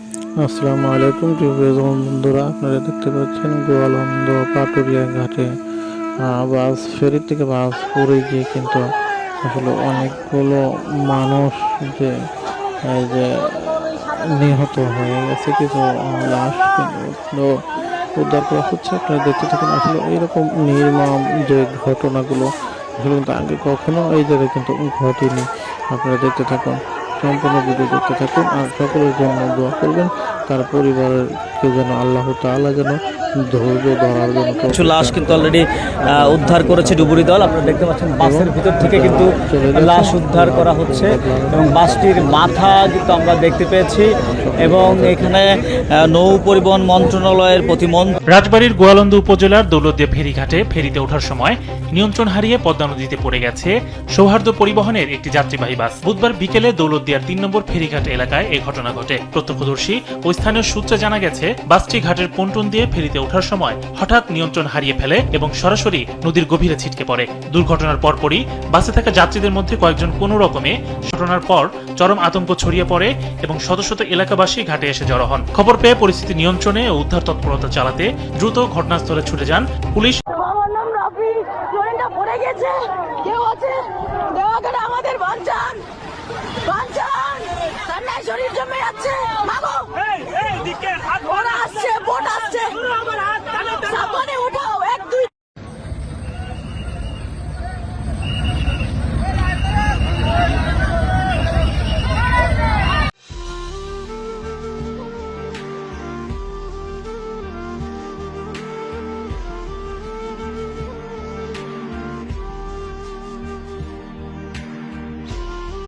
আসসালামু আলাইকুম প্রিয় বন্ধুরা, আপনারা দেখতে পাচ্ছেন গোয়ালন্দ পাটুরিয়া ঘাটে বাস ফেরি থেকে বাস পড়ে গিয়ে কিন্তু আসলে অনেকগুলো মানুষ যে এই যে নিহত হয়ে গেছে, কিছু লাশ কিন্তু উদ্ধার করা হচ্ছে। আপনারা দেখতে থাকুন। আসলে এইরকম নির্মম যে ঘটনাগুলো আসলে কিন্তু আগে কখনো এই জায়গায় কিন্তু ঘটেনি। আপনারা দেখতে থাকুন, সম্পূর্ণ ভিডিও দেখতে থাকুন আর সকলের জন্য দোয়া করবেন, তার পরিবারকে যেন আল্লাহ তাআলা যেন ধৈর্য ধরার জন্য কিছু লাশ কিন্তু অলরেডি উদ্ধার করেছে ডুবুরি দল। আপনারা দেখতে পাচ্ছেন বাসের ভিতর থেকে কিন্তু লাশ উদ্ধার করা হচ্ছে এবং বাসটির মাথা কিন্তু আমরা দেখতে পেয়েছি এবং এখানে নৌ পরিবহন মন্ত্রণালয়ের প্রতিমন্ত্রী। রাজবাড়ীর গোয়ালন্দ উপজেলার দৌলতদিয়া ফেরিঘাটে ফেরিতে ওঠার সময় নিয়ন্ত্রণ হারিয়ে পদ্মা নদীতে পড়ে গেছে সৌহার্দ্য পরিবহনের একটি যাত্রীবাহী বাস। বুধবার বিকেলে দৌলতদিয়ার ৩ নম্বর ফেরিঘাট এলাকায় এই ঘটনা ঘটে। প্রত্যক্ষদর্শী ও স্থানীয় সূত্রে জানা গেছে, বাসটি ঘাটের পন্টন দিয়ে ফেরিতে ওঠার সময় হঠাৎ নিয়ন্ত্রণ হারিয়ে ফেলে এবং সরাসরি নদীর গভীরে ছিটকে পড়ে। দুর্ঘটনার পরপরই বাসে থাকা যাত্রীদের মধ্যে কয়েকজন কোনো রকমে ঘটনার পর চরম আতঙ্ক ছড়িয়ে পড়ে এবং শত শত এলাকাবাসী ঘাটে এসে জড়ো হন। খবর পেয়ে পরিস্থিতি নিয়ন্ত্রণে ও উদ্ধার তৎপরতা চালাতে দ্রুত ঘটনাস্থলে ছুটে যান পুলিশ। আমার নাম রাফি, ট্রেনটা পড়ে গেছে, কেউ আছে দয়া করে আমাদের বাঁচান।